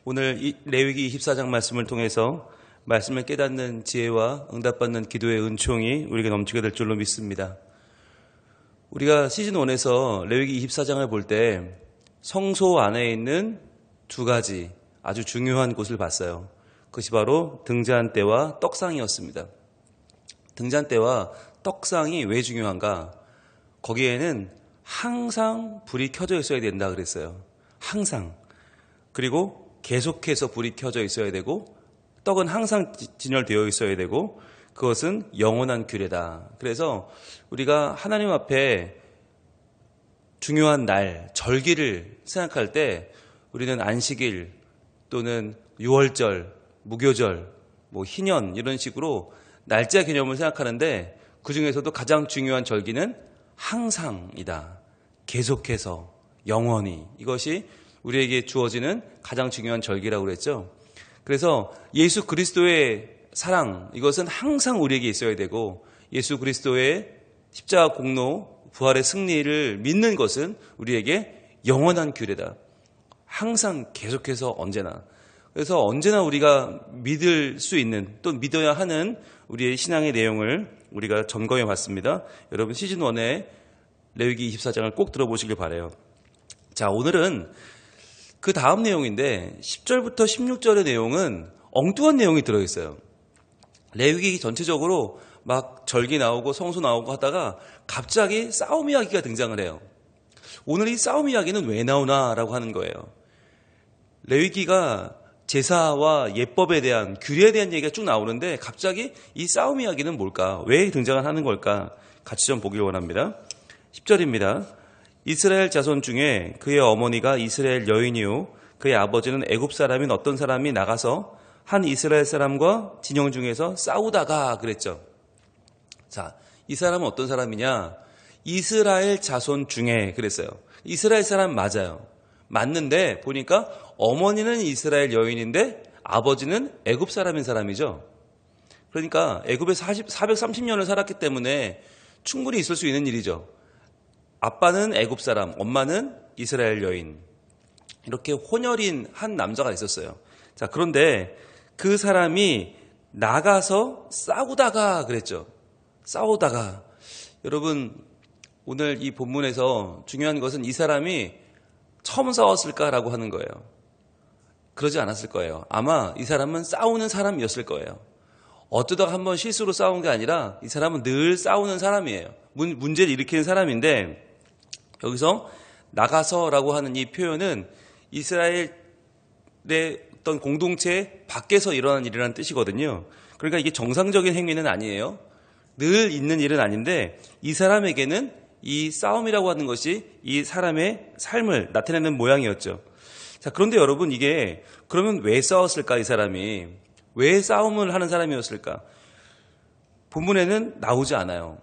오늘 레위기 24장 말씀을 통해서 말씀을 깨닫는 지혜와 응답받는 기도의 은총이 우리에게 넘치게 될 줄로 믿습니다. 우리가 시즌1에서 레위기 24장을 볼 때 성소 안에 있는 두 가지 아주 중요한 곳을 봤어요. 그것이 바로 등잔대와 떡상이었습니다. 등잔대와 떡상이 왜 중요한가? 거기에는 항상 불이 켜져 있어야 된다 그랬어요. 항상. 그리고 계속해서 불이 켜져 있어야 되고 떡은 항상 진열되어 있어야 되고 그것은 영원한 규례다. 그래서 우리가 하나님 앞에 중요한 날, 절기를 생각할 때 우리는 안식일 또는 유월절, 무교절, 희년 이런 식으로 날짜 개념을 생각하는데 그중에서도 가장 중요한 절기는 항상이다. 계속해서 영원히. 이것이 우리에게 주어지는 가장 중요한 절기라고 그랬죠. 그래서 예수 그리스도의 사랑, 이것은 항상 우리에게 있어야 되고 예수 그리스도의 십자가 공로, 부활의 승리를 믿는 것은 우리에게 영원한 규례다. 항상 계속해서 언제나. 그래서 언제나 우리가 믿을 수 있는 또 믿어야 하는 우리의 신앙의 내용을 우리가 점검해 봤습니다. 여러분 시즌1의 레위기 24장을 꼭 들어보시길 바라요. 자, 오늘은 그 다음 내용인데 10절부터 16절의 내용은 엉뚱한 내용이 들어있어요. 레위기 전체적으로 막 절기 나오고 성소 나오고 하다가 갑자기 싸움 이야기가 등장을 해요. 오늘 이 싸움 이야기는 왜 나오나라고 하는 거예요. 레위기가 제사와 예법에 대한 규례에 대한 얘기가 쭉 나오는데 갑자기 이 싸움 이야기는 뭘까? 왜 등장을 하는 걸까? 같이 좀 보길 원합니다. 10절입니다. 이스라엘 자손 중에 그의 어머니가 이스라엘 여인이요 그의 아버지는 애굽 사람인 어떤 사람이 나가서 한 이스라엘 사람과 진영 중에서 싸우다가 그랬죠. 자, 이 사람은 어떤 사람이냐? 이스라엘 자손 중에 그랬어요. 이스라엘 사람 맞아요. 맞는데 보니까 어머니는 이스라엘 여인인데 아버지는 애굽 사람인 사람이죠. 그러니까 애굽에서 430년을 살았기 때문에 충분히 있을 수 있는 일이죠. 아빠는 애굽 사람, 엄마는 이스라엘 여인. 이렇게 혼혈인 한 남자가 있었어요. 자, 그런데 그 사람이 나가서 싸우다가 그랬죠. 싸우다가. 여러분, 오늘 이 본문에서 중요한 것은 이 사람이 처음 싸웠을까라고 하는 거예요. 그러지 않았을 거예요. 아마 이 사람은 싸우는 사람이었을 거예요. 어쩌다가 한번 실수로 싸운 게 아니라 이 사람은 늘 싸우는 사람이에요. 문제를 일으키는 사람인데 여기서 나가서라고 하는 이 표현은 이스라엘의 어떤 공동체 밖에서 일어난 일이라는 뜻이거든요. 그러니까 이게 정상적인 행위는 아니에요. 늘 있는 일은 아닌데 이 사람에게는 이 싸움이라고 하는 것이 이 사람의 삶을 나타내는 모양이었죠. 자, 그런데 여러분 이게 그러면 왜 싸웠을까 이 사람이? 왜 싸움을 하는 사람이었을까? 본문에는 나오지 않아요.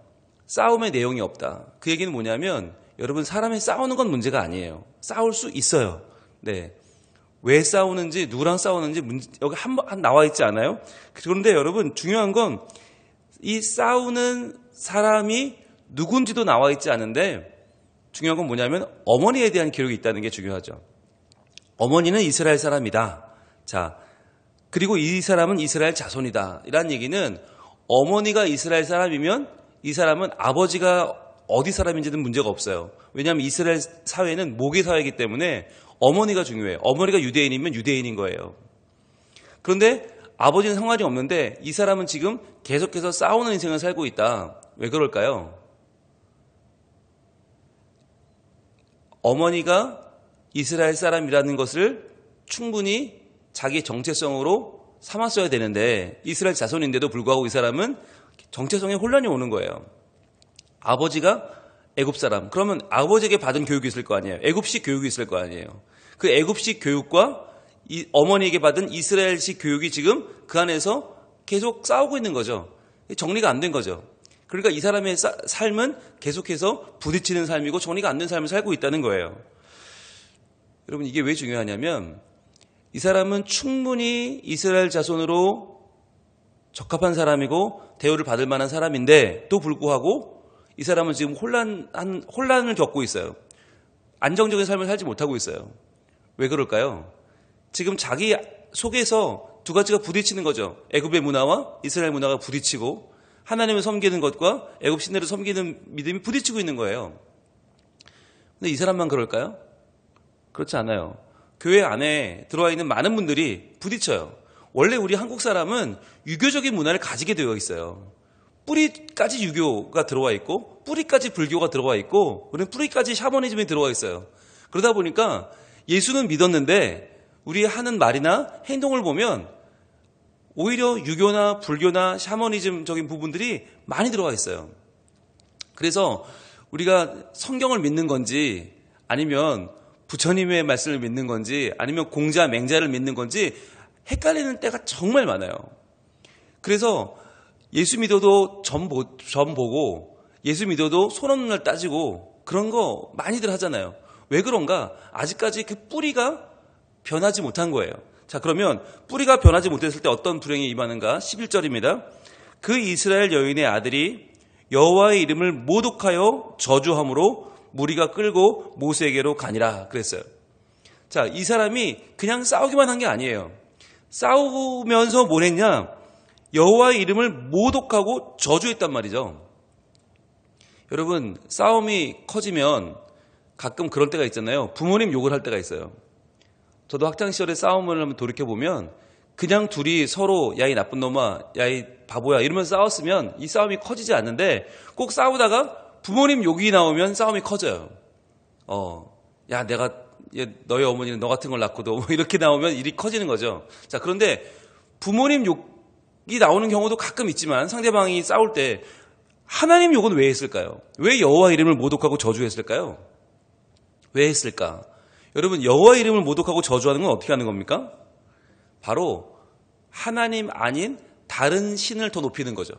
싸움의 내용이 없다. 그 얘기는 뭐냐면 여러분 사람이 싸우는 건 문제가 아니에요. 싸울 수 있어요. 네. 왜 싸우는지 누구랑 싸우는지 여기 한번 나와 있지 않아요? 그런데 여러분 중요한 건 이 싸우는 사람이 누군지도 나와 있지 않은데 중요한 건 뭐냐면 어머니에 대한 기록이 있다는 게 중요하죠. 어머니는 이스라엘 사람이다. 자, 그리고 이 사람은 이스라엘 자손이다. 이란 얘기는 어머니가 이스라엘 사람이면 이 사람은 아버지가 어디 사람인지는 문제가 없어요. 왜냐하면 이스라엘 사회는 모계 사회이기 때문에 어머니가 중요해요. 어머니가 유대인이면 유대인인 거예요. 그런데 아버지는 상관이 없는데 이 사람은 지금 계속해서 싸우는 인생을 살고 있다. 왜 그럴까요? 어머니가 이스라엘 사람이라는 것을 충분히 자기 정체성으로 삼았어야 되는데 이스라엘 자손인데도 불구하고 이 사람은 정체성에 혼란이 오는 거예요. 아버지가 애굽 사람. 그러면 아버지에게 받은 교육이 있을 거 아니에요. 애굽식 교육이 있을 거 아니에요. 그 애굽식 교육과 이 어머니에게 받은 이스라엘식 교육이 지금 그 안에서 계속 싸우고 있는 거죠. 정리가 안 된 거죠. 그러니까 이 사람의 삶은 계속해서 부딪히는 삶이고 정리가 안 된 삶을 살고 있다는 거예요. 여러분 이게 왜 중요하냐면 이 사람은 충분히 이스라엘 자손으로 적합한 사람이고 대우를 받을 만한 사람인데 또 불구하고 이 사람은 지금 혼란을 겪고 있어요. 안정적인 삶을 살지 못하고 있어요. 왜 그럴까요? 지금 자기 속에서 두 가지가 부딪히는 거죠. 애굽의 문화와 이스라엘 문화가 부딪히고 하나님을 섬기는 것과 애굽 신들을 섬기는 믿음이 부딪히고 있는 거예요. 근데 이 사람만 그럴까요? 그렇지 않아요. 교회 안에 들어와 있는 많은 분들이 부딪혀요. 원래 우리 한국 사람은 유교적인 문화를 가지게 되어 있어요. 뿌리까지 유교가 들어와 있고 뿌리까지 불교가 들어와 있고 우리는 뿌리까지 샤머니즘이 들어와 있어요. 그러다 보니까 예수는 믿었는데 우리 하는 말이나 행동을 보면 오히려 유교나 불교나 샤머니즘적인 부분들이 많이 들어와 있어요. 그래서 우리가 성경을 믿는 건지 아니면 부처님의 말씀을 믿는 건지 아니면 공자 맹자를 믿는 건지 헷갈리는 때가 정말 많아요. 그래서 예수 믿어도 점 보고 예수 믿어도 손 없는 날 따지고 그런 거 많이들 하잖아요. 왜 그런가? 아직까지 그 뿌리가 변하지 못한 거예요. 자, 그러면 뿌리가 변하지 못했을 때 어떤 불행이 임하는가? 11절입니다. 그 이스라엘 여인의 아들이 여호와의 이름을 모독하여 저주함으로 무리가 끌고 모세에게로 가니라 그랬어요. 자, 이 사람이 그냥 싸우기만 한 게 아니에요. 싸우면서 뭘 했냐? 여호와의 이름을 모독하고 저주했단 말이죠. 여러분, 싸움이 커지면 가끔 그럴 때가 있잖아요. 부모님 욕을 할 때가 있어요. 저도 학창시절에 싸움을 한번 돌이켜보면 그냥 둘이 서로 야 이 나쁜 놈아, 야 이 바보야 이러면서 싸웠으면 이 싸움이 커지지 않는데 꼭 싸우다가 부모님 욕이 나오면 싸움이 커져요. 야 내가 너희 어머니는 너 같은 걸 낳고도 뭐 이렇게 나오면 일이 커지는 거죠. 자, 그런데 부모님 욕이 나오는 경우도 가끔 있지만 상대방이 싸울 때 하나님 욕은 왜 했을까요? 왜 여호와 이름을 모독하고 저주했을까요? 왜 했을까? 여러분, 여호와 이름을 모독하고 저주하는 건 어떻게 하는 겁니까? 바로 하나님 아닌 다른 신을 더 높이는 거죠.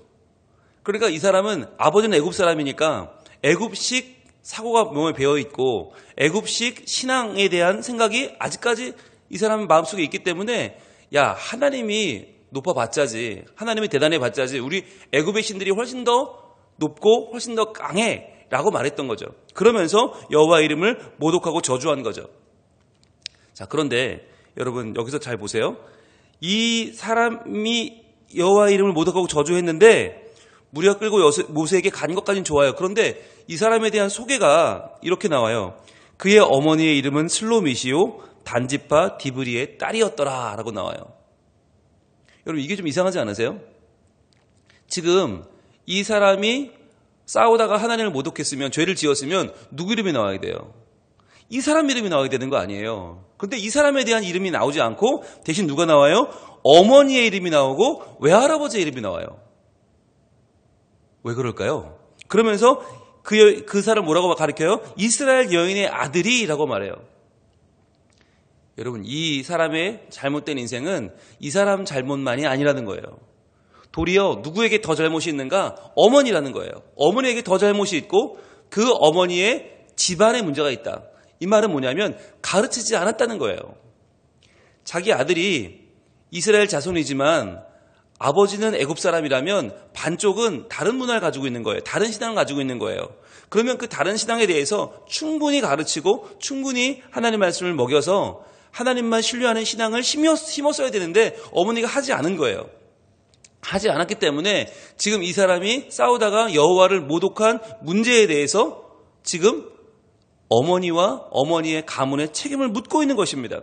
그러니까 이 사람은 아버지는 애굽 사람이니까 애굽식 사고가 몸에 배어 있고 애굽식 신앙에 대한 생각이 아직까지 이 사람 마음속에 있기 때문에 야, 하나님이 높아봤자지, 하나님이 대단해봤자지 우리 애굽의 신들이 훨씬 더 높고 훨씬 더 강해 라고 말했던 거죠. 그러면서 여호와 이름을 모독하고 저주한 거죠. 자, 그런데 여러분 여기서 잘 보세요. 이 사람이 여호와 이름을 모독하고 저주했는데 무리가 끌고 모세에게 간 것까지는 좋아요. 그런데 이 사람에 대한 소개가 이렇게 나와요. 그의 어머니의 이름은 슬로미시요 단지파 디브리의 딸이었더라 라고 나와요. 여러분, 이게 좀 이상하지 않으세요? 지금 이 사람이 싸우다가 하나님을 모독했으면, 죄를 지었으면 누구 이름이 나와야 돼요? 이 사람 이름이 나와야 되는 거 아니에요. 그런데 이 사람에 대한 이름이 나오지 않고 대신 누가 나와요? 어머니의 이름이 나오고 외할아버지의 이름이 나와요. 왜 그럴까요? 그러면서 그 사람 뭐라고 가르쳐요? 이스라엘 여인의 아들이라고 말해요. 여러분, 이 사람의 잘못된 인생은 이 사람 잘못만이 아니라는 거예요. 도리어 누구에게 더 잘못이 있는가? 어머니라는 거예요. 어머니에게 더 잘못이 있고 그 어머니의 집안에 문제가 있다. 이 말은 뭐냐면 가르치지 않았다는 거예요. 자기 아들이 이스라엘 자손이지만 아버지는 애굽 사람이라면 반쪽은 다른 문화를 가지고 있는 거예요. 다른 신앙을 가지고 있는 거예요. 그러면 그 다른 신앙에 대해서 충분히 가르치고 충분히 하나님 말씀을 먹여서 하나님만 신뢰하는 신앙을 심었어야 되는데 어머니가 하지 않은 거예요. 하지 않았기 때문에 지금 이 사람이 싸우다가 여호와를 모독한 문제에 대해서 지금 어머니와 어머니의 가문의 책임을 묻고 있는 것입니다.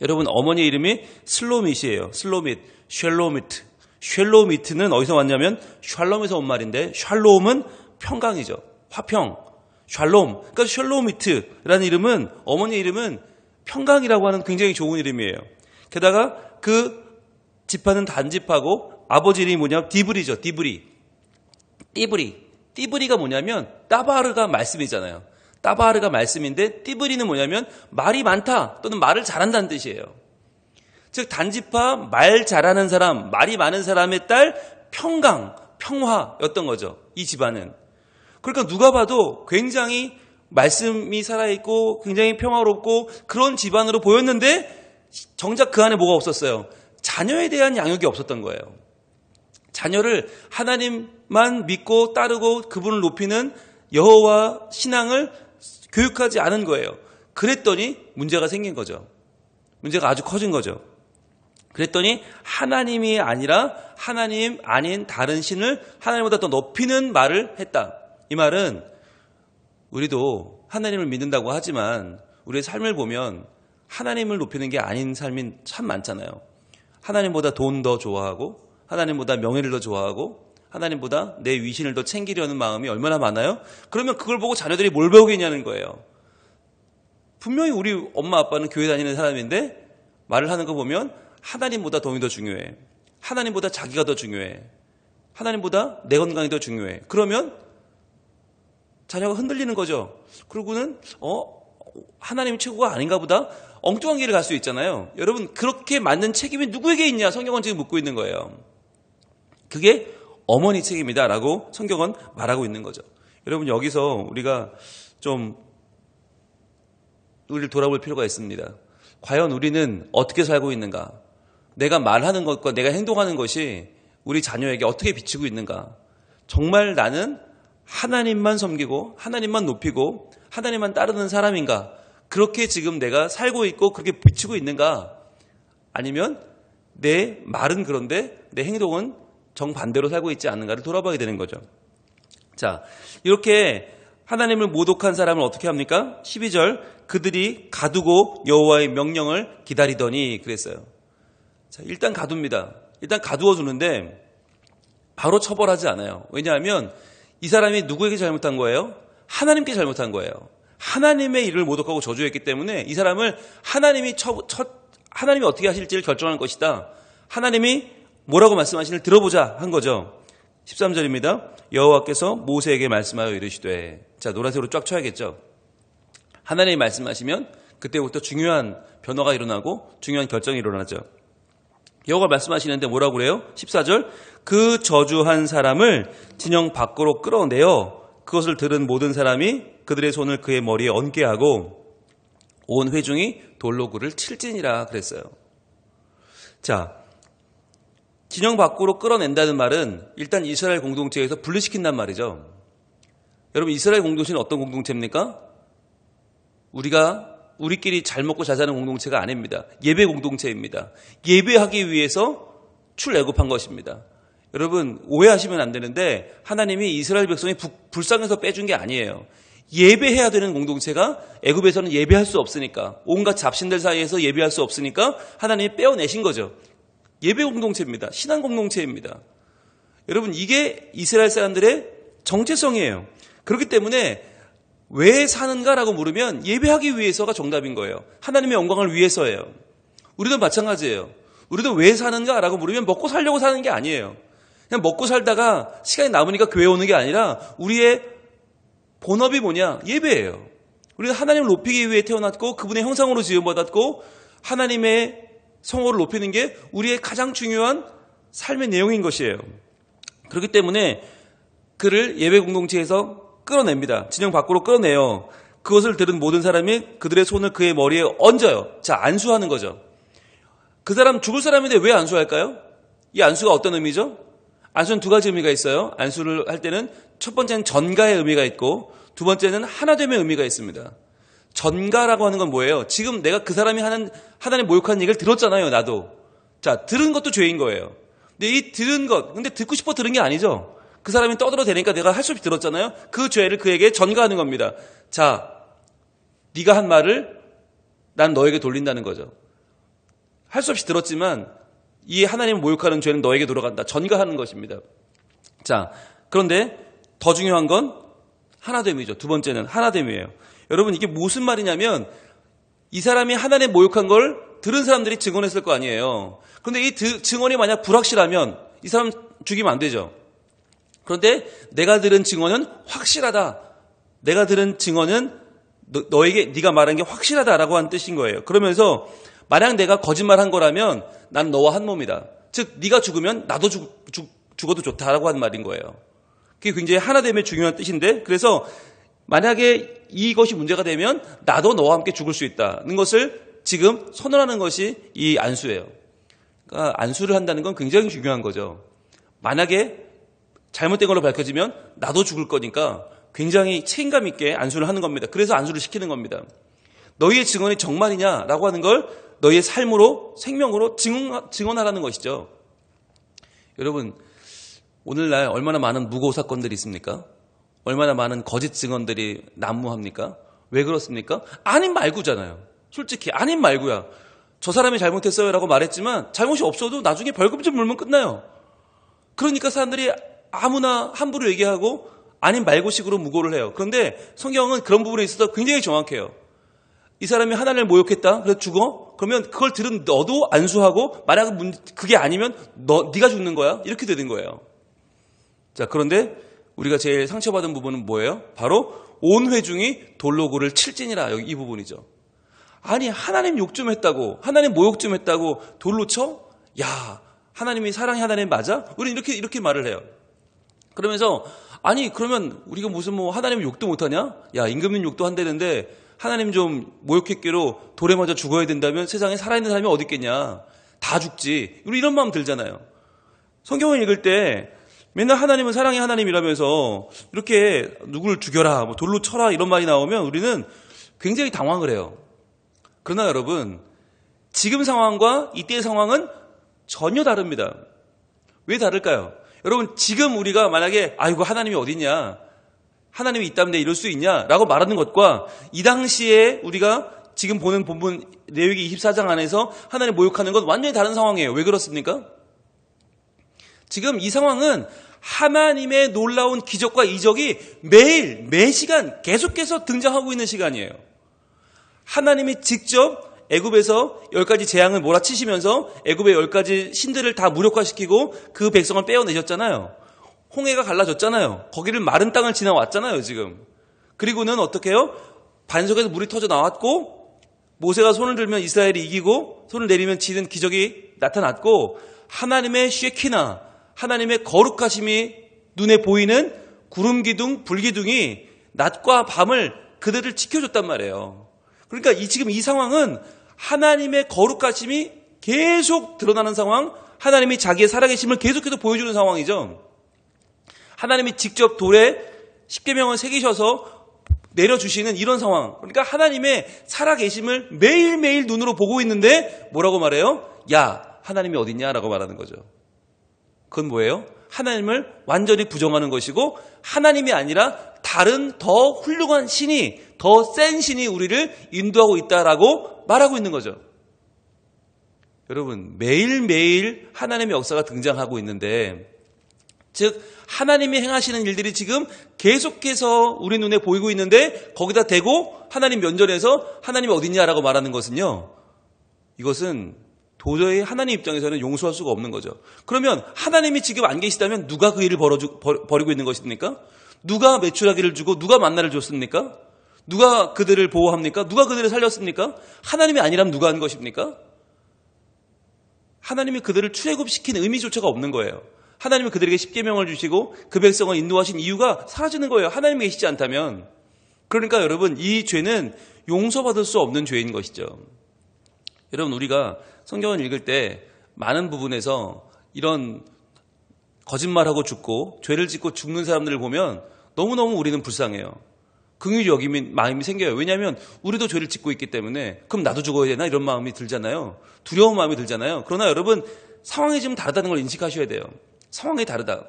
여러분, 어머니의 이름이 슬로밋이에요. 슬로밋, 쉘로미트. 쉘로미트는 어디서 왔냐면 샬롬에서 온 말인데 샬롬은 평강이죠. 화평, 샬롬. 그러니까 쉘로미트라는 이름은, 어머니의 이름은 평강이라고 하는 굉장히 좋은 이름이에요. 게다가 그 지파는 단지파고 아버지 이름이 뭐냐면 디브리죠. 띠브리가 뭐냐면 따바르가 말씀이잖아요. 따바르가 말씀인데 띠브리는 뭐냐면 말이 많다 또는 말을 잘한다는 뜻이에요. 즉 단지파, 말 잘하는 사람, 말이 많은 사람의 딸 평강, 평화였던 거죠. 이 집안은. 그러니까 누가 봐도 굉장히 말씀이 살아있고 굉장히 평화롭고 그런 집안으로 보였는데 정작 그 안에 뭐가 없었어요? 자녀에 대한 양육이 없었던 거예요. 자녀를 하나님만 믿고 따르고 그분을 높이는 여호와 신앙을 교육하지 않은 거예요. 그랬더니 문제가 생긴 거죠. 문제가 아주 커진 거죠. 그랬더니 하나님이 아니라 하나님 아닌 다른 신을 하나님보다 더 높이는 말을 했다. 이 말은 우리도 하나님을 믿는다고 하지만 우리의 삶을 보면 하나님을 높이는 게 아닌 삶이 참 많잖아요. 하나님보다 돈 더 좋아하고 하나님보다 명예를 더 좋아하고 하나님보다 내 위신을 더 챙기려는 마음이 얼마나 많아요? 그러면 그걸 보고 자녀들이 뭘 배우겠냐는 거예요. 분명히 우리 엄마 아빠는 교회 다니는 사람인데 말을 하는 거 보면 하나님보다 돈이 더 중요해. 하나님보다 자기가 더 중요해. 하나님보다 내 건강이 더 중요해. 그러면 자녀가 흔들리는 거죠. 그러고는 하나님이 최고가 아닌가 보다 엉뚱한 길을 갈 수 있잖아요. 여러분 그렇게 맞는 책임이 누구에게 있냐? 성경은 지금 묻고 있는 거예요. 그게 어머니 책임이다라고 성경은 말하고 있는 거죠. 여러분 여기서 우리가 좀 우리를 돌아볼 필요가 있습니다. 과연 우리는 어떻게 살고 있는가? 내가 말하는 것과 내가 행동하는 것이 우리 자녀에게 어떻게 비치고 있는가? 정말 나는 하나님만 섬기고 하나님만 높이고 하나님만 따르는 사람인가? 그렇게 지금 내가 살고 있고 그렇게 비치고 있는가? 아니면 내 말은 그런데 내 행동은 정반대로 살고 있지 않는가를 돌아봐야 되는 거죠. 자, 이렇게 하나님을 모독한 사람을 어떻게 합니까? 12절 그들이 가두고 여호와의 명령을 기다리더니 그랬어요. 자, 일단 가둡니다. 일단 가두어 주는데 바로 처벌하지 않아요. 왜냐하면 이 사람이 누구에게 잘못한 거예요? 하나님께 잘못한 거예요. 하나님의 일을 모독하고 저주했기 때문에 이 사람을 하나님이 어떻게 하실지를 결정할 것이다. 하나님이 뭐라고 말씀하시는지 들어보자 한 거죠. 13절입니다. 여호와께서 모세에게 말씀하여 이르시되, 자 노란색으로 쫙 쳐야겠죠. 하나님이 말씀하시면 그때부터 중요한 변화가 일어나고 중요한 결정이 일어나죠. 여호와가 말씀하시는데 뭐라고 그래요? 14절 그 저주한 사람을 진영 밖으로 끌어내어 그것을 들은 모든 사람이 그들의 손을 그의 머리에 얹게 하고 온 회중이 돌로 그를 칠지니라 그랬어요. 자, 진영 밖으로 끌어낸다는 말은 일단 이스라엘 공동체에서 분리시킨단 말이죠. 여러분 이스라엘 공동체는 어떤 공동체입니까? 우리끼리 잘 먹고 잘 사는 공동체가 아닙니다. 예배 공동체입니다. 예배하기 위해서 출애굽한 것입니다. 여러분 오해하시면 안 되는데 하나님이 이스라엘 백성이 불쌍해서 빼준 게 아니에요. 예배해야 되는 공동체가 애굽에서는 예배할 수 없으니까 온갖 잡신들 사이에서 예배할 수 없으니까 하나님이 빼어내신 거죠. 예배 공동체입니다. 신앙 공동체입니다. 여러분 이게 이스라엘 사람들의 정체성이에요. 그렇기 때문에 왜 사는가라고 물으면 예배하기 위해서가 정답인 거예요. 하나님의 영광을 위해서예요. 우리도 마찬가지예요. 우리도 왜 사는가라고 물으면 먹고 살려고 사는 게 아니에요. 그냥 먹고 살다가 시간이 남으니까 교회 오는 게 아니라 우리의 본업이 뭐냐? 예배예요. 우리는 하나님을 높이기 위해 태어났고 그분의 형상으로 지음받았고 하나님의 성호를 높이는 게 우리의 가장 중요한 삶의 내용인 것이에요. 그렇기 때문에 그를 예배 공동체에서 끌어냅니다. 진영 밖으로 끌어내요. 그것을 들은 모든 사람이 그들의 손을 그의 머리에 얹어요. 자, 안수하는 거죠. 그 사람 죽을 사람인데 왜 안수할까요? 이 안수가 어떤 의미죠? 안수는 두 가지 의미가 있어요. 안수를 할 때는 첫 번째는 전가의 의미가 있고 두 번째는 하나됨의 의미가 있습니다. 전가라고 하는 건 뭐예요? 지금 내가 그 사람이 하는 하나님 모욕하는 얘기를 들었잖아요. 나도. 자, 들은 것도 죄인 거예요. 근데 이 들은 것, 근데 듣고 싶어 들은 게 아니죠. 그 사람이 떠들어대니까 내가 할 수 없이 들었잖아요. 그 죄를 그에게 전가하는 겁니다. 자, 네가 한 말을 난 너에게 돌린다는 거죠. 할 수 없이 들었지만 이 하나님을 모욕하는 죄는 너에게 돌아간다. 전가하는 것입니다. 자, 그런데 더 중요한 건 하나됨이죠. 두 번째는 하나됨이에요. 여러분 이게 무슨 말이냐면 이 사람이 하나님 모욕한 걸 들은 사람들이 증언했을 거 아니에요. 그런데 이 증언이 만약 불확실하면 이 사람 죽이면 안 되죠. 그런데 내가 들은 증언은 확실하다. 내가 들은 증언은 너에게 네가 말한 게 확실하다라고 하는 뜻인 거예요. 그러면서 만약 내가 거짓말한 거라면 난 너와 한 몸이다. 즉 네가 죽으면 나도 죽어도 좋다라고 하는 말인 거예요. 그게 굉장히 하나됨의 중요한 뜻인데 그래서 만약에 이것이 문제가 되면 나도 너와 함께 죽을 수 있다는 것을 지금 선언하는 것이 이 안수예요. 그러니까 안수를 한다는 건 굉장히 중요한 거죠. 만약에 잘못된 걸로 밝혀지면 나도 죽을 거니까 굉장히 책임감 있게 안수를 하는 겁니다. 그래서 안수를 시키는 겁니다. 너희의 증언이 정말이냐라고 하는 걸 너희의 삶으로 생명으로 증언하라는 것이죠. 여러분, 오늘날 얼마나 많은 무고 사건들이 있습니까? 얼마나 많은 거짓 증언들이 난무합니까? 왜 그렇습니까? 아님 말고잖아요. 솔직히 아님 말고야. 저 사람이 잘못했어요 라고 말했지만 잘못이 없어도 나중에 벌금 좀 물면 끝나요. 그러니까 사람들이 아무나 함부로 얘기하고 아님 말고식으로 무고를 해요. 그런데 성경은 그런 부분에 있어서 굉장히 정확해요. 이 사람이 하나님을 모욕했다. 그래서 죽어? 그러면 그걸 들은 너도 안수하고 만약 그게 아니면 네가 죽는 거야. 이렇게 되는 거예요. 자, 그런데 우리가 제일 상처받은 부분은 뭐예요? 바로 온 회중이 돌로 그를 칠지니라. 여기 이 부분이죠. 아니, 하나님 욕 좀 했다고, 하나님 모욕 좀 했다고 돌로 쳐? 야, 하나님이 사랑의 하나님 맞아? 우리는 이렇게 말을 해요. 그러면서 아니, 그러면 우리가 무슨 뭐 하나님 욕도 못하냐? 야, 임금님 욕도 한다는데 하나님 좀 모욕했기로 돌에 맞아 죽어야 된다면 세상에 살아있는 사람이 어디 있겠냐? 다 죽지. 우리 이런 마음 들잖아요. 성경을 읽을 때 맨날 하나님은 사랑의 하나님이라면서 이렇게 누구를 죽여라, 뭐 돌로 쳐라 이런 말이 나오면 우리는 굉장히 당황을 해요. 그러나 여러분, 지금 상황과 이때의 상황은 전혀 다릅니다. 왜 다를까요? 여러분, 지금 우리가 만약에 아이고 하나님이 어딨냐, 하나님이 있다면 이럴 수 있냐 라고 말하는 것과 이 당시에 우리가 지금 보는 본문 레위기 24장 안에서 하나님 모욕하는 건 완전히 다른 상황이에요. 왜 그렇습니까? 지금 이 상황은 하나님의 놀라운 기적과 이적이 매일 매시간 계속해서 등장하고 있는 시간이에요. 하나님이 직접 애굽에서 10가지 재앙을 몰아치시면서 애굽의 10가지 신들을 다 무력화시키고 그 백성을 빼어내셨잖아요. 홍해가 갈라졌잖아요. 거기를 마른 땅을 지나왔잖아요, 지금. 그리고는 어떻게 해요? 반석에서 물이 터져 나왔고 모세가 손을 들면 이스라엘이 이기고 손을 내리면 지는 기적이 나타났고 하나님의 쉐키나, 하나님의 거룩하심이 눈에 보이는 구름 기둥, 불 기둥이 낮과 밤을 그들을 지켜줬단 말이에요. 그러니까 지금 이 상황은 하나님의 거룩하심이 계속 드러나는 상황, 하나님이 자기의 살아계심을 계속해서 보여주는 상황이죠. 하나님이 직접 돌에 십계명을 새기셔서 내려주시는 이런 상황. 그러니까 하나님의 살아계심을 매일매일 눈으로 보고 있는데 뭐라고 말해요? 야, 하나님이 어딨냐라고 말하는 거죠. 그건 뭐예요? 하나님을 완전히 부정하는 것이고 하나님이 아니라 다른 더 훌륭한 신이, 더 센 신이 우리를 인도하고 있다라고 말하고 있는 거죠. 여러분, 매일매일 하나님의 역사가 등장하고 있는데, 즉 하나님이 행하시는 일들이 지금 계속해서 우리 눈에 보이고 있는데 거기다 대고 하나님 면전에서 하나님이 어딨냐라고 말하는 것은요, 이것은 도저히 하나님 입장에서는 용서할 수가 없는 거죠. 그러면 하나님이 지금 안 계시다면 누가 그 일을 벌이고 있는 것입니까? 누가 메추라기를 주고 누가 만나를 줬습니까? 누가 그들을 보호합니까? 누가 그들을 살렸습니까? 하나님이 아니라면 누가 한 것입니까? 하나님이 그들을 출애굽시킨 의미조차가 없는 거예요. 하나님이 그들에게 십계명을 주시고 그 백성을 인도하신 이유가 사라지는 거예요. 하나님이 계시지 않다면. 그러니까 여러분, 이 죄는 용서받을 수 없는 죄인 것이죠. 여러분, 우리가 성경을 읽을 때 많은 부분에서 이런 거짓말하고 죽고 죄를 짓고 죽는 사람들을 보면 너무너무 우리는 불쌍해요. 긍휼히 여기는 마음이 생겨요. 왜냐하면 우리도 죄를 짓고 있기 때문에 그럼 나도 죽어야 되나 이런 마음이 들잖아요. 두려운 마음이 들잖아요. 그러나 여러분, 상황이 지금 다르다는 걸 인식하셔야 돼요. 상황이 다르다.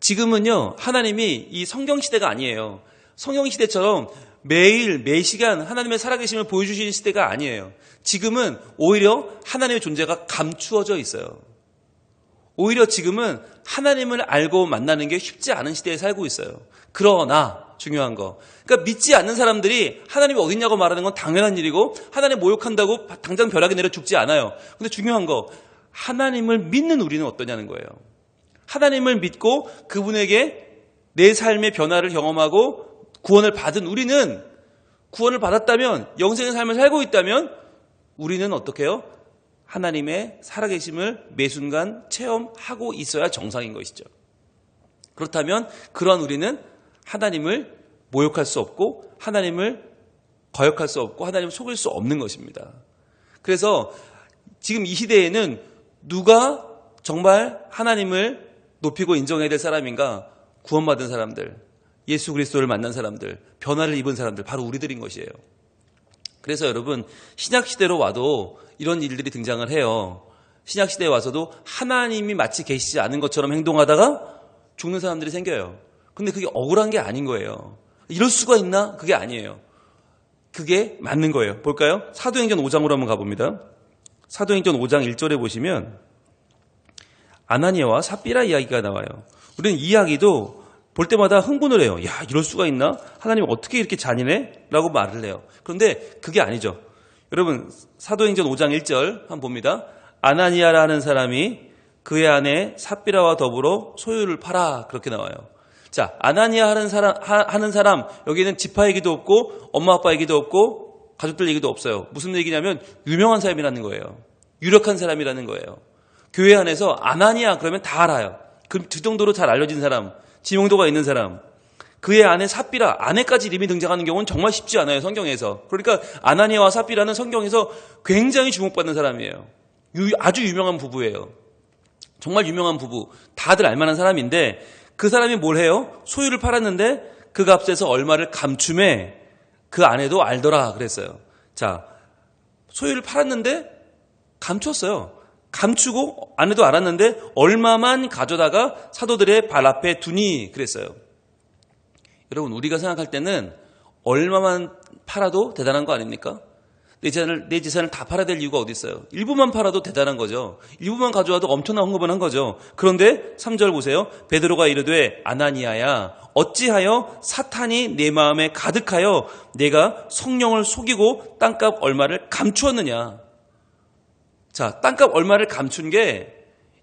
지금은요, 하나님이 이 성경시대가 아니에요. 성경시대처럼 매일 매시간 하나님의 살아계심을 보여주시는 시대가 아니에요. 지금은 오히려 하나님의 존재가 감추어져 있어요. 오히려 지금은 하나님을 알고 만나는 게 쉽지 않은 시대에 살고 있어요. 그러나 중요한 거, 그러니까 믿지 않는 사람들이 하나님이 어딨냐고 말하는 건 당연한 일이고 하나님 모욕한다고 당장 벼락에 내려 죽지 않아요. 근데 중요한 거, 하나님을 믿는 우리는 어떠냐는 거예요. 하나님을 믿고 그분에게 내 삶의 변화를 경험하고 구원을 받은 우리는, 구원을 받았다면, 영생의 삶을 살고 있다면 우리는 어떻게 해요? 하나님의 살아계심을 매 순간 체험하고 있어야 정상인 것이죠. 그렇다면 그러한 우리는 하나님을 모욕할 수 없고 하나님을 거역할 수 없고 하나님을 속일 수 없는 것입니다. 그래서 지금 이 시대에는 누가 정말 하나님을 높이고 인정해야 될 사람인가? 구원받은 사람들, 예수 그리스도를 만난 사람들, 변화를 입은 사람들, 바로 우리들인 것이에요. 그래서 여러분 신약시대로 와도 이런 일들이 등장을 해요. 신약시대에 와서도 하나님이 마치 계시지 않은 것처럼 행동하다가 죽는 사람들이 생겨요. 근데 그게 억울한 게 아닌 거예요. 이럴 수가 있나? 그게 아니에요. 그게 맞는 거예요. 볼까요? 사도행전 5장으로 한번 가봅니다. 사도행전 5장 1절에 보시면 아나니아와 삽비라 이야기가 나와요. 우리는 이 이야기도 볼 때마다 흥분을 해요. 야, 이럴 수가 있나? 하나님 어떻게 이렇게 잔인해? 라고 말을 해요. 그런데 그게 아니죠. 여러분 사도행전 5장 1절 한번 봅니다. 아나니아라는 사람이 그의 아내 삽비라와 더불어 소유를 팔아, 그렇게 나와요. 자, 아나니아 하는 사람, 여기는 지파 얘기도 없고 엄마 아빠 얘기도 없고 가족들 얘기도 없어요. 무슨 얘기냐면 유명한 사람이라는 거예요. 유력한 사람이라는 거예요. 교회 안에서 아나니아 그러면 다 알아요. 그 정도로 잘 알려진 사람, 지명도가 있는 사람. 그의 아내 삽비라, 아내까지 이름이 등장하는 경우는 정말 쉽지 않아요, 성경에서. 그러니까 아나니아와 삽비라는 성경에서 굉장히 주목받는 사람이에요. 아주 유명한 부부예요. 정말 유명한 부부, 다들 알만한 사람인데 그 사람이 뭘 해요? 소유를 팔았는데 그 값에서 얼마를 감춤해 그 아내도 알더라 그랬어요. 자, 소유를 팔았는데 감췄어요. 감추고 아내도 알았는데 얼마만 가져다가 사도들의 발 앞에 두니 그랬어요. 여러분 우리가 생각할 때는 얼마만 팔아도 대단한 거 아닙니까? 내 재산을 다 팔아야 될 이유가 어디 있어요? 일부만 팔아도 대단한 거죠. 일부만 가져와도 엄청난 헌금을 한 거죠. 그런데 3절 보세요. 베드로가 이르되 아나니아야 어찌하여 사탄이 내 마음에 가득하여 내가 성령을 속이고 땅값 얼마를 감추었느냐. 자, 땅값 얼마를 감춘 게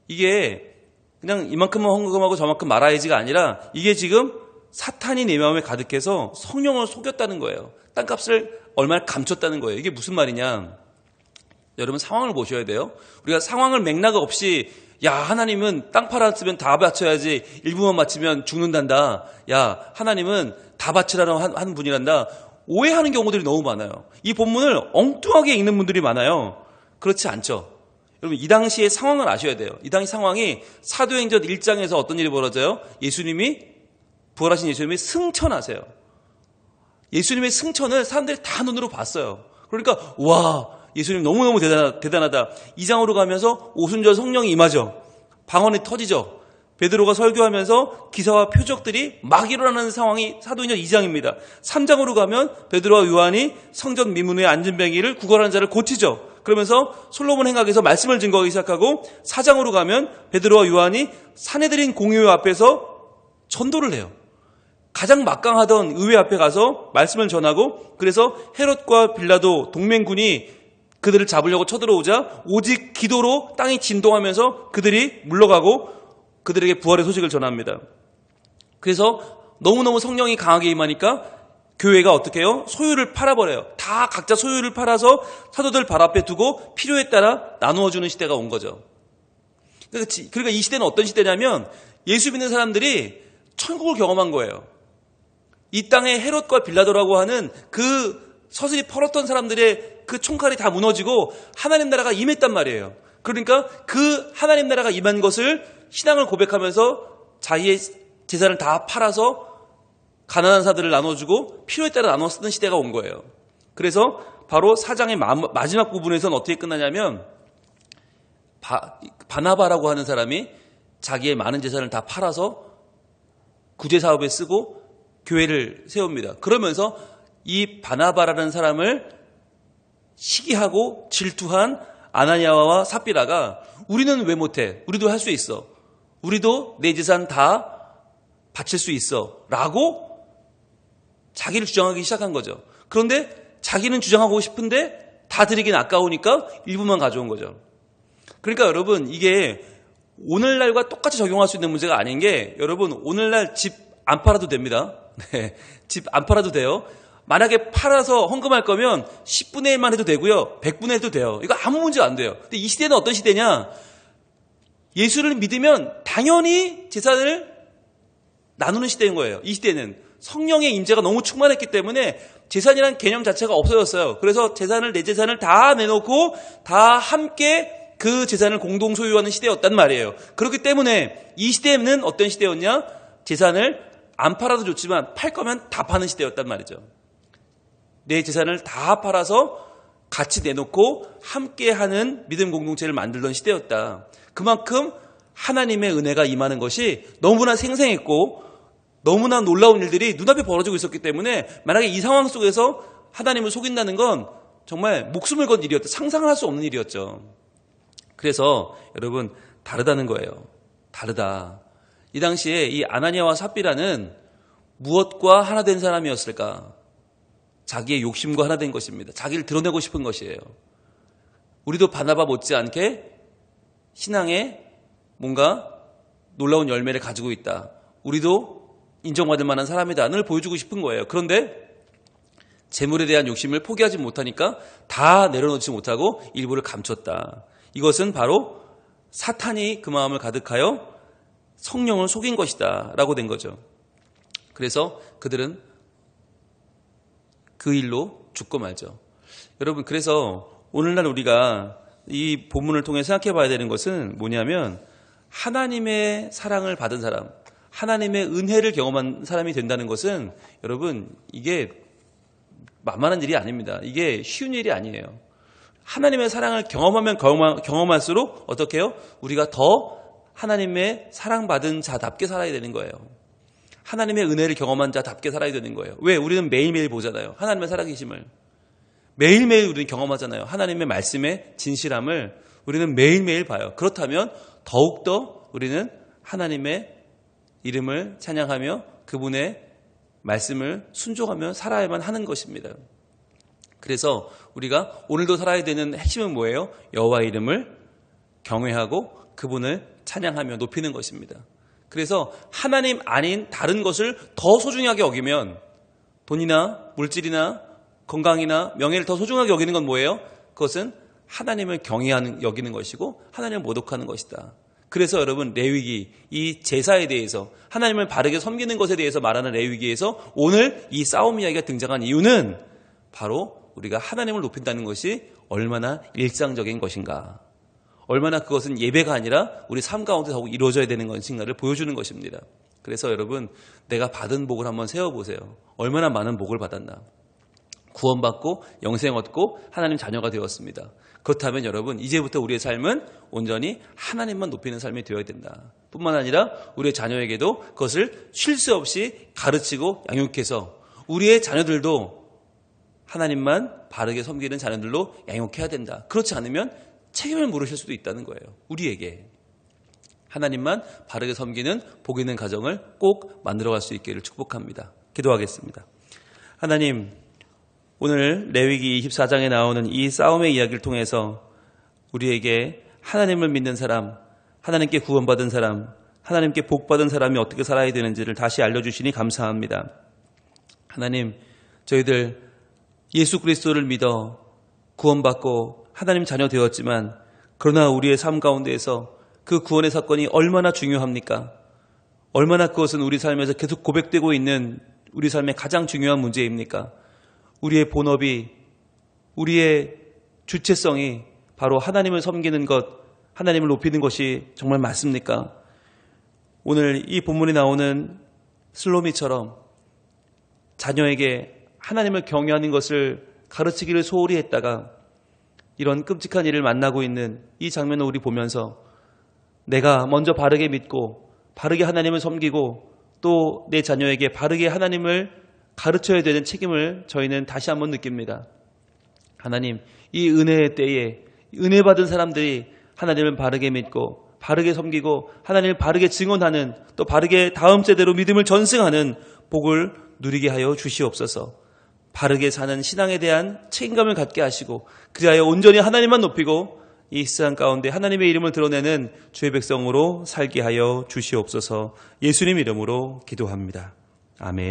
이게 그냥 이만큼만 헌금하고 저만큼 말아야지가 아니라 이게 지금 사탄이 내 마음에 가득해서 성령을 속였다는 거예요. 땅값을 얼마를 감췄다는 거예요. 이게 무슨 말이냐. 여러분 상황을 보셔야 돼요. 우리가 상황을 맥락 없이 야 하나님은 땅 팔았으면 다 바쳐야지 일부만 바치면 죽는단다. 야 하나님은 다 바치라고 하는 분이란다. 오해하는 경우들이 너무 많아요. 이 본문을 엉뚱하게 읽는 분들이 많아요. 그렇지 않죠. 여러분 이 당시의 상황을 아셔야 돼요. 이 당시 상황이 사도행전 1장에서 어떤 일이 벌어져요? 부활하신 예수님이 승천하세요. 예수님의 승천을 사람들이 다 눈으로 봤어요. 그러니까 와 예수님 너무너무 대단하다. 2장으로 가면서 오순절 성령이 임하죠. 방언이 터지죠. 베드로가 설교하면서 기사와 표적들이 막 일어나는 상황이 사도행전 2장입니다. 3장으로 가면 베드로와 요한이 성전 미문 위에 앉은 병이를 구걸하는 자를 고치죠. 그러면서 솔로몬 행각에서 말씀을 증거하기 시작하고 4장으로 가면 베드로와 요한이 사내들인 공의회 앞에서 전도를 해요. 가장 막강하던 의회 앞에 가서 말씀을 전하고 그래서 헤롯과 빌라도 동맹군이 그들을 잡으려고 쳐들어오자 오직 기도로 땅이 진동하면서 그들이 물러가고 그들에게 부활의 소식을 전합니다. 그래서 너무너무 성령이 강하게 임하니까 교회가 어떻게 해요? 소유를 팔아버려요. 다 각자 소유를 팔아서 사도들 발 앞에 두고 필요에 따라 나누어주는 시대가 온 거죠. 그러니까 이 시대는 어떤 시대냐면 예수 믿는 사람들이 천국을 경험한 거예요. 이 땅에 헤롯과 빌라도라고 하는 그 서슬이 펄었던 사람들의 그 총칼이 다 무너지고 하나님 나라가 임했단 말이에요. 그러니까 그 하나님 나라가 임한 것을 신앙을 고백하면서 자기의 재산을 다 팔아서 가난한 사들을 나눠주고 필요에 따라 나눠 쓰는 시대가 온 거예요. 그래서 바로 4장의 마지막 부분에서는 어떻게 끝나냐면 바나바라고 하는 사람이 자기의 많은 재산을 다 팔아서 구제사업에 쓰고 교회를 세웁니다. 그러면서 이 바나바라는 사람을 시기하고 질투한 아나니아와 삽비라가 우리는 왜 못해? 우리도 할 수 있어. 우리도 내 재산 다 바칠 수 있어. 라고 자기를 주장하기 시작한 거죠. 그런데 자기는 주장하고 싶은데 다 드리긴 아까우니까 일부만 가져온 거죠. 그러니까 여러분 이게 오늘날과 똑같이 적용할 수 있는 문제가 아닌 게 여러분 오늘날 집 안 팔아도 됩니다. 네, 집 안 팔아도 돼요. 만약에 팔아서 헌금할 거면 10분의 1만 해도 되고요. 100분의 1 해도 돼요. 이거 아무 문제 안 돼요. 근데 이 시대는 어떤 시대냐? 예수를 믿으면 당연히 재산을 나누는 시대인 거예요. 이 시대는 성령의 임재가 너무 충만했기 때문에 재산이라는 개념 자체가 없어졌어요. 그래서 내 재산을 다 내놓고 다 함께 그 재산을 공동 소유하는 시대였단 말이에요. 그렇기 때문에 이 시대는 어떤 시대였냐? 재산을 안 팔아도 좋지만 팔 거면 다 파는 시대였단 말이죠. 내 재산을 다 팔아서 같이 내놓고 함께하는 믿음 공동체를 만들던 시대였다. 그만큼 하나님의 은혜가 임하는 것이 너무나 생생했고 너무나 놀라운 일들이 눈앞에 벌어지고 있었기 때문에 만약에 이 상황 속에서 하나님을 속인다는 건 정말 목숨을 건 일이었다. 상상할 수 없는 일이었죠. 그래서 여러분 다르다는 거예요. 다르다. 이 당시에 이 아나니아와 삽비라는 무엇과 하나 된 사람이었을까? 자기의 욕심과 하나 된 것입니다. 자기를 드러내고 싶은 것이에요. 우리도 바나바 못지않게 신앙에 뭔가 놀라운 열매를 가지고 있다. 우리도 인정받을 만한 사람이다를 보여주고 싶은 거예요. 그런데 재물에 대한 욕심을 포기하지 못하니까 다 내려놓지 못하고 일부를 감췄다. 이것은 바로 사탄이 그 마음을 가득하여 성령을 속인 것이다 라고 된 거죠. 그래서 그들은 그 일로 죽고 말죠. 여러분, 그래서 오늘날 우리가 이 본문을 통해 생각해 봐야 되는 것은 뭐냐면 하나님의 사랑을 받은 사람, 하나님의 은혜를 경험한 사람이 된다는 것은 여러분 이게 만만한 일이 아닙니다. 이게 쉬운 일이 아니에요. 하나님의 사랑을 경험하면 경험할수록 어떻게 해요? 우리가 더 하나님의 사랑받은 자답게 살아야 되는 거예요. 하나님의 은혜를 경험한 자답게 살아야 되는 거예요. 왜? 우리는 매일매일 보잖아요. 하나님의 살아계심을. 매일매일 우리는 경험하잖아요. 하나님의 말씀의 진실함을 우리는 매일매일 봐요. 그렇다면 더욱더 우리는 하나님의 이름을 찬양하며 그분의 말씀을 순종하며 살아야만 하는 것입니다. 그래서 우리가 오늘도 살아야 되는 핵심은 뭐예요? 여호와의 이름을 경외하고 그분을 찬양하며 높이는 것입니다. 그래서 하나님 아닌 다른 것을 더 소중하게 여기면 돈이나 물질이나 건강이나 명예를 더 소중하게 여기는 건 뭐예요? 그것은 하나님을 경외하는 여기는 것이고 하나님을 모독하는 것이다. 그래서 여러분 레위기 이 제사에 대해서 하나님을 바르게 섬기는 것에 대해서 말하는 레위기에서 오늘 이 싸움 이야기가 등장한 이유는 바로 우리가 하나님을 높인다는 것이 얼마나 일상적인 것인가, 얼마나 그것은 예배가 아니라 우리 삶 가운데 더욱 이루어져야 되는 것인가를 보여주는 것입니다. 그래서 여러분 내가 받은 복을 한번 세워보세요. 얼마나 많은 복을 받았나. 구원받고 영생 얻고 하나님 자녀가 되었습니다. 그렇다면 여러분 이제부터 우리의 삶은 온전히 하나님만 높이는 삶이 되어야 된다. 뿐만 아니라 우리의 자녀에게도 그것을 쉴 새 없이 가르치고 양육해서 우리의 자녀들도 하나님만 바르게 섬기는 자녀들로 양육해야 된다. 그렇지 않으면 책임을 물으실 수도 있다는 거예요. 우리에게. 하나님만 바르게 섬기는 복 있는 가정을 꼭 만들어갈 수 있기를 축복합니다. 기도하겠습니다. 하나님, 오늘 레위기 24장에 나오는 이 싸움의 이야기를 통해서 우리에게 하나님을 믿는 사람, 하나님께 구원받은 사람, 하나님께 복받은 사람이 어떻게 살아야 되는지를 다시 알려주시니 감사합니다. 하나님, 저희들 예수 그리스도를 믿어 구원받고 하나님 자녀 되었지만 그러나 우리의 삶 가운데에서 그 구원의 사건이 얼마나 중요합니까? 얼마나 그것은 우리 삶에서 계속 고백되고 있는 우리 삶의 가장 중요한 문제입니까? 우리의 본업이, 우리의 주체성이 바로 하나님을 섬기는 것, 하나님을 높이는 것이 정말 맞습니까? 오늘 이 본문에 나오는 슬로미처럼 자녀에게 하나님을 경외하는 것을 가르치기를 소홀히 했다가 이런 끔찍한 일을 만나고 있는 이 장면을 우리 보면서 내가 먼저 바르게 믿고 바르게 하나님을 섬기고 또 내 자녀에게 바르게 하나님을 가르쳐야 되는 책임을 저희는 다시 한번 느낍니다. 하나님, 이 은혜의 때에 은혜 받은 사람들이 하나님을 바르게 믿고 바르게 섬기고 하나님을 바르게 증언하는 또 바르게 다음 세대로 믿음을 전승하는 복을 누리게 하여 주시옵소서. 바르게 사는 신앙에 대한 책임감을 갖게 하시고 그리하여 온전히 하나님만 높이고 이 세상 가운데 하나님의 이름을 드러내는 주의 백성으로 살게 하여 주시옵소서. 예수님 이름으로 기도합니다. 아멘.